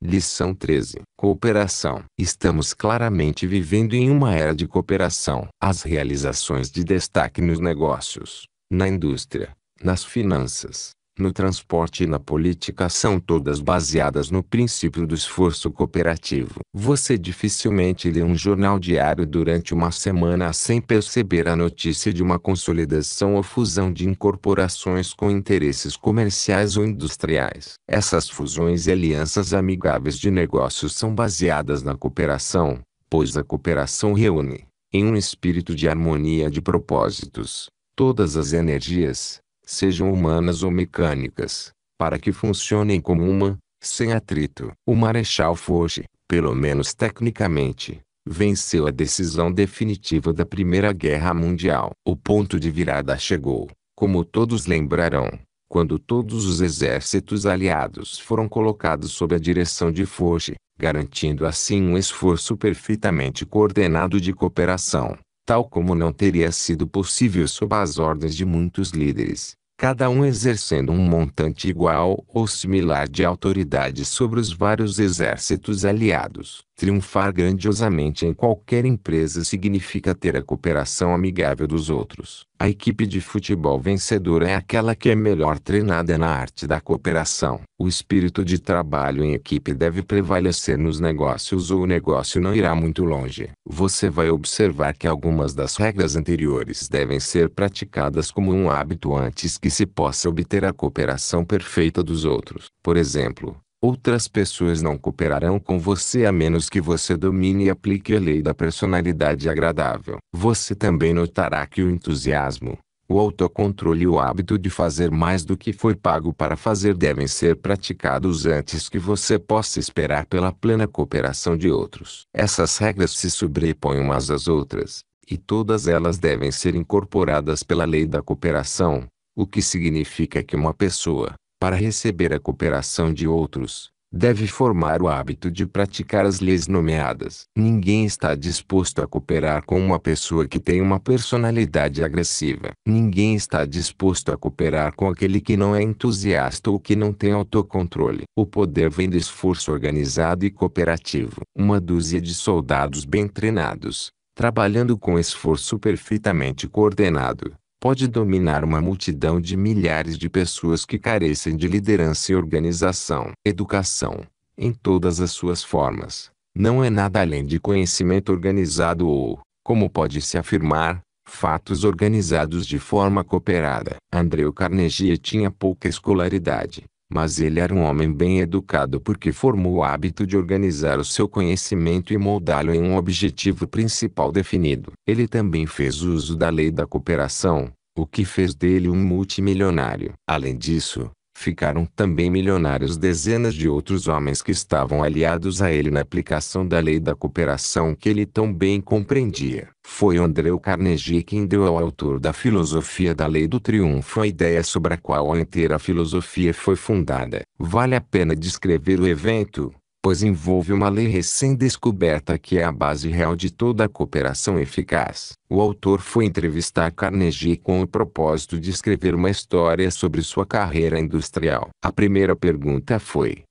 Lição 13. Cooperação. Estamos claramente vivendo em uma era de cooperação. As realizações de destaque nos negócios, na indústria, nas finanças, no transporte e na política são todas baseadas no princípio do esforço cooperativo. Você dificilmente lê um jornal diário durante uma semana sem perceber a notícia de uma consolidação ou fusão de incorporações com interesses comerciais ou industriais. Essas fusões e alianças amigáveis de negócios são baseadas na cooperação, pois a cooperação reúne, em um espírito de harmonia de propósitos, todas as energias, sejam humanas ou mecânicas, para que funcionem como uma, sem atrito. O Marechal Foch, pelo menos tecnicamente, venceu a decisão definitiva da Primeira Guerra Mundial. O ponto de virada chegou, como todos lembrarão, quando todos os exércitos aliados foram colocados sob a direção de Foch, garantindo assim um esforço perfeitamente coordenado de cooperação, tal como não teria sido possível sob as ordens de muitos líderes, cada um exercendo um montante igual ou similar de autoridade sobre os vários exércitos aliados. Triunfar grandiosamente em qualquer empresa significa ter a cooperação amigável dos outros. A equipe de futebol vencedora é aquela que é melhor treinada na arte da cooperação. O espírito de trabalho em equipe deve prevalecer nos negócios ou o negócio não irá muito longe. Você vai observar que algumas das regras anteriores devem ser praticadas como um hábito antes que se possa obter a cooperação perfeita dos outros. Por exemplo, outras pessoas não cooperarão com você a menos que você domine e aplique a lei da personalidade agradável. Você também notará que o entusiasmo, o autocontrole e o hábito de fazer mais do que foi pago para fazer devem ser praticados antes que você possa esperar pela plena cooperação de outros. Essas regras se sobrepõem umas às outras, e todas elas devem ser incorporadas pela lei da cooperação, o que significa que uma pessoa, para receber a cooperação de outros, deve formar o hábito de praticar as leis nomeadas. Ninguém está disposto a cooperar com uma pessoa que tem uma personalidade agressiva. Ninguém está disposto a cooperar com aquele que não é entusiasta ou que não tem autocontrole. O poder vem do esforço organizado e cooperativo. Uma dúzia de soldados bem treinados, trabalhando com esforço perfeitamente coordenado, pode dominar uma multidão de milhares de pessoas que carecem de liderança e organização. Educação, em todas as suas formas, não é nada além de conhecimento organizado ou, como pode-se afirmar, fatos organizados de forma cooperada. Andrew Carnegie tinha pouca escolaridade, mas ele era um homem bem educado porque formou o hábito de organizar o seu conhecimento e moldá-lo em um objetivo principal definido. Ele também fez uso da lei da cooperação, o que fez dele um multimilionário. Além disso, ficaram também milionários dezenas de outros homens que estavam aliados a ele na aplicação da lei da cooperação que ele tão bem compreendia. Foi Andrew Carnegie quem deu ao autor da filosofia da lei do triunfo a ideia sobre a qual a inteira filosofia foi fundada. Vale a pena descrever o evento, pois envolve uma lei recém-descoberta que é a base real de toda a cooperação eficaz. O autor foi entrevistar Carnegie com o propósito de escrever uma história sobre sua carreira industrial. A primeira pergunta foi,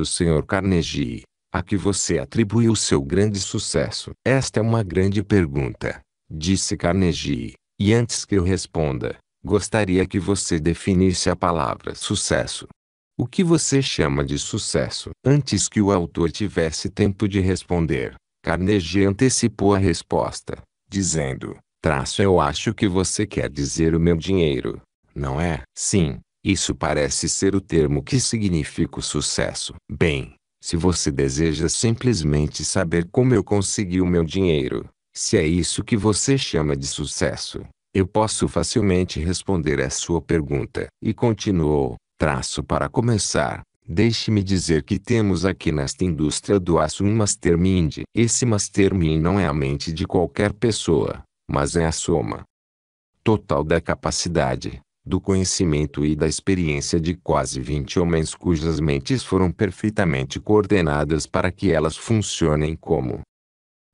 Sr. Carnegie, a que você atribuiu o seu grande sucesso? Esta é uma grande pergunta, disse Carnegie, e antes que eu responda, gostaria que você definisse a palavra sucesso. O que você chama de sucesso? Antes que o autor tivesse tempo de responder, Carnegie antecipou a resposta, dizendo, eu acho que você quer dizer o meu dinheiro, não é? Sim, isso parece ser o termo que significa o sucesso. Bem, se você deseja simplesmente saber como eu consegui o meu dinheiro, se é isso que você chama de sucesso, eu posso facilmente responder a sua pergunta. E continuou, para começar, deixe-me dizer que temos aqui nesta indústria do aço um mastermind. Esse mastermind não é a mente de qualquer pessoa, mas é a soma total da capacidade, do conhecimento e da experiência de quase 20 homens cujas mentes foram perfeitamente coordenadas para que elas funcionem como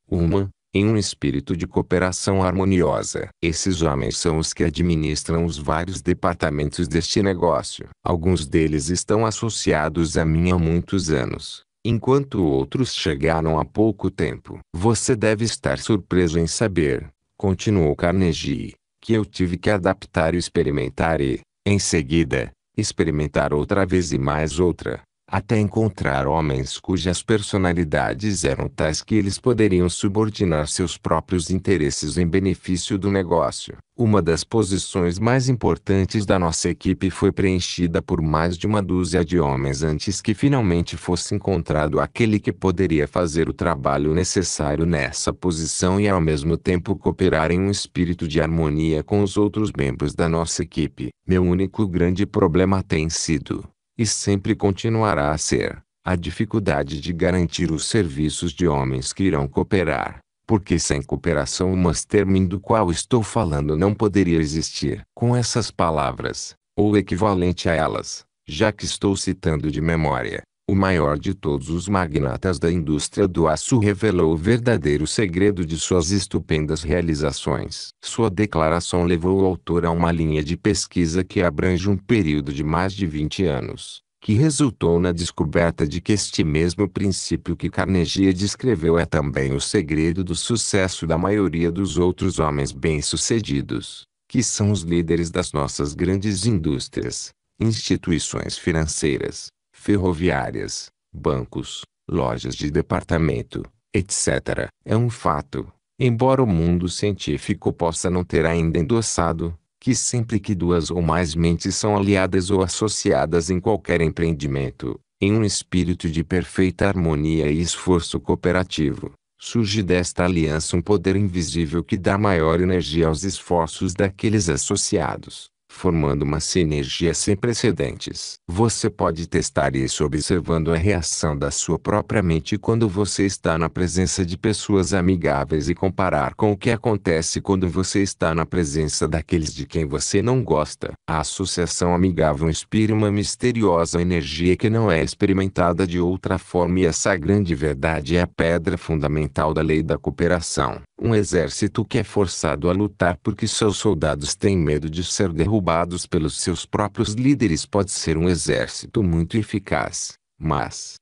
uma, em um espírito de cooperação harmoniosa. Esses homens são os que administram os vários departamentos deste negócio. Alguns deles estão associados a mim há muitos anos, enquanto outros chegaram há pouco tempo. Você deve estar surpreso em saber, continuou Carnegie, que eu tive que adaptar e experimentar e, em seguida, experimentar outra vez e mais outra, até encontrar homens cujas personalidades eram tais que eles poderiam subordinar seus próprios interesses em benefício do negócio. Uma das posições mais importantes da nossa equipe foi preenchida por mais de uma dúzia de homens antes que finalmente fosse encontrado aquele que poderia fazer o trabalho necessário nessa posição e ao mesmo tempo cooperar em um espírito de harmonia com os outros membros da nossa equipe. Meu único grande problema tem sido, e sempre continuará a ser, a dificuldade de garantir os serviços de homens que irão cooperar, porque sem cooperação o mastermind do qual estou falando não poderia existir. Com essas palavras, ou equivalente a elas, já que estou citando de memória, o maior de todos os magnatas da indústria do aço revelou o verdadeiro segredo de suas estupendas realizações. Sua declaração levou o autor a uma linha de pesquisa que abrange um período de mais de 20 anos, que resultou na descoberta de que este mesmo princípio que Carnegie descreveu é também o segredo do sucesso da maioria dos outros homens bem-sucedidos, que são os líderes das nossas grandes indústrias, instituições financeiras, ferroviárias, bancos, lojas de departamento, etc. É um fato, embora o mundo científico possa não ter ainda endossado, que sempre que duas ou mais mentes são aliadas ou associadas em qualquer empreendimento, em um espírito de perfeita harmonia e esforço cooperativo, surge desta aliança um poder invisível que dá maior energia aos esforços daqueles associados, formando uma sinergia sem precedentes. Você pode testar isso observando a reação da sua própria mente quando você está na presença de pessoas amigáveis e comparar com o que acontece quando você está na presença daqueles de quem você não gosta. A associação amigável inspira uma misteriosa energia que não é experimentada de outra forma, e essa grande verdade é a pedra fundamental da lei da cooperação. Um exército que é forçado a lutar porque seus soldados têm medo de ser derrubados pelos seus próprios líderes pode ser um exército muito eficaz, mas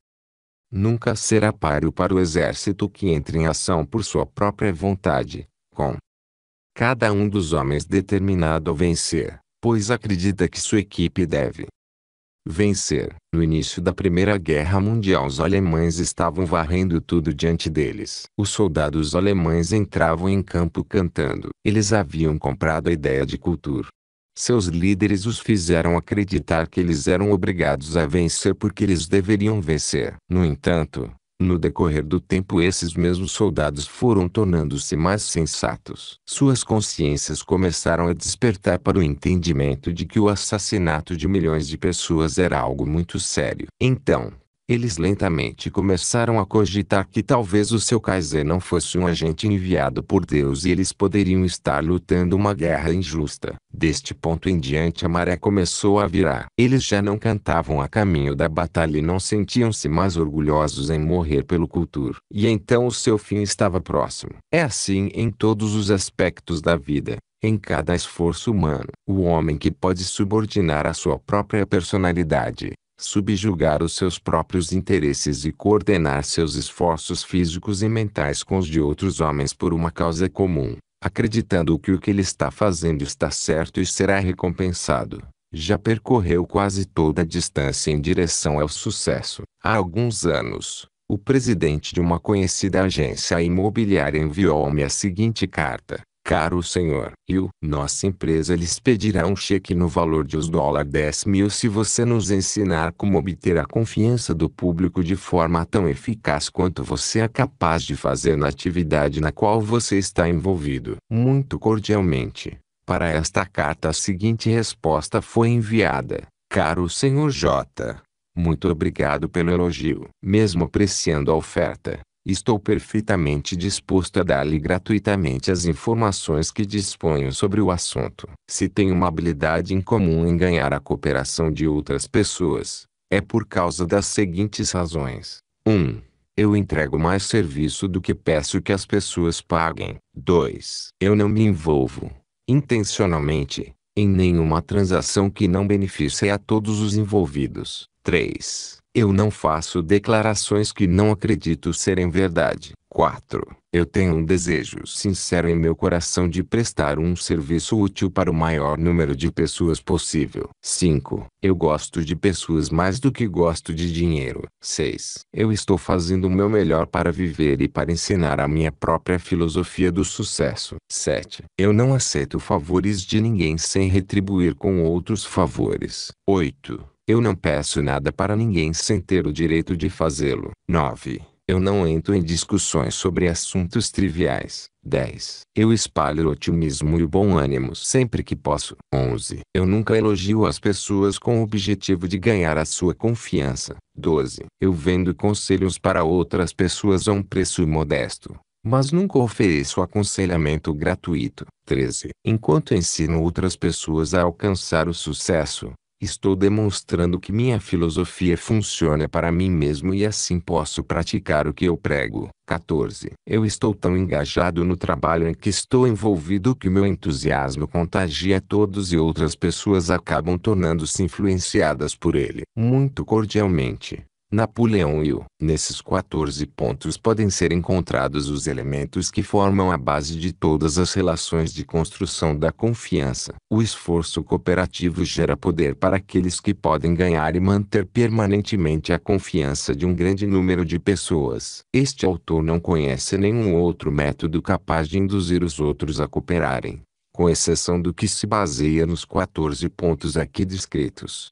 nunca será páreo para o exército que entra em ação por sua própria vontade, com cada um dos homens determinado a vencer, pois acredita que sua equipe deve vencer. No início da Primeira Guerra Mundial, os alemães estavam varrendo tudo diante deles. Os soldados alemães entravam em campo cantando. Eles haviam comprado a ideia de cultura. Seus líderes os fizeram acreditar que eles eram obrigados a vencer porque eles deveriam vencer. No entanto, no decorrer do tempo esses mesmos soldados foram tornando-se mais sensatos. Suas consciências começaram a despertar para o entendimento de que o assassinato de milhões de pessoas era algo muito sério. Então, eles lentamente começaram a cogitar que talvez o seu Kaiser não fosse um agente enviado por Deus e eles poderiam estar lutando uma guerra injusta. Deste ponto em diante a maré começou a virar. Eles já não cantavam a caminho da batalha e não sentiam-se mais orgulhosos em morrer pelo cultur. E então o seu fim estava próximo. É assim em todos os aspectos da vida. Em cada esforço humano, o homem que pode subordinar a sua própria personalidade, subjugar os seus próprios interesses e coordenar seus esforços físicos e mentais com os de outros homens por uma causa comum, acreditando que o que ele está fazendo está certo e será recompensado, já percorreu quase toda a distância em direção ao sucesso. Há alguns anos, o presidente de uma conhecida agência imobiliária enviou-me a seguinte carta: Caro senhor, nossa empresa lhes pedirá um cheque no valor de $10.000 se você nos ensinar como obter a confiança do público de forma tão eficaz quanto você é capaz de fazer na atividade na qual você está envolvido. Muito cordialmente. Para esta carta a seguinte resposta foi enviada: Caro senhor J. Muito obrigado pelo elogio. Mesmo apreciando a oferta, estou perfeitamente disposto a dar-lhe gratuitamente as informações que disponho sobre o assunto. Se tenho uma habilidade incomum em ganhar a cooperação de outras pessoas, é por causa das seguintes razões. 1. Eu entrego mais serviço do que peço que as pessoas paguem. 2. Eu não me envolvo, intencionalmente, em nenhuma transação que não beneficie a todos os envolvidos. 3. Eu não faço declarações que não acredito serem verdade. 4. Eu tenho um desejo sincero em meu coração de prestar um serviço útil para o maior número de pessoas possível. 5. Eu gosto de pessoas mais do que gosto de dinheiro. 6. Eu estou fazendo o meu melhor para viver e para ensinar a minha própria filosofia do sucesso. 7. Eu não aceito favores de ninguém sem retribuir com outros favores. 8. Eu não peço nada para ninguém sem ter o direito de fazê-lo. 9. Eu não entro em discussões sobre assuntos triviais. 10. Eu espalho otimismo e bom ânimo sempre que posso. 11. Eu nunca elogio as pessoas com o objetivo de ganhar a sua confiança. 12. Eu vendo conselhos para outras pessoas a um preço modesto, mas nunca ofereço aconselhamento gratuito. 13. Enquanto ensino outras pessoas a alcançar o sucesso, estou demonstrando que minha filosofia funciona para mim mesmo e assim posso praticar o que eu prego. 14. Eu estou tão engajado no trabalho em que estou envolvido que meu entusiasmo contagia todos e outras pessoas acabam tornando-se influenciadas por ele. Muito cordialmente, Napoleão Hill. Nesses 14 pontos podem ser encontrados os elementos que formam a base de todas as relações de construção da confiança. O esforço cooperativo gera poder para aqueles que podem ganhar e manter permanentemente a confiança de um grande número de pessoas. Este autor não conhece nenhum outro método capaz de induzir os outros a cooperarem, com exceção do que se baseia nos 14 pontos aqui descritos.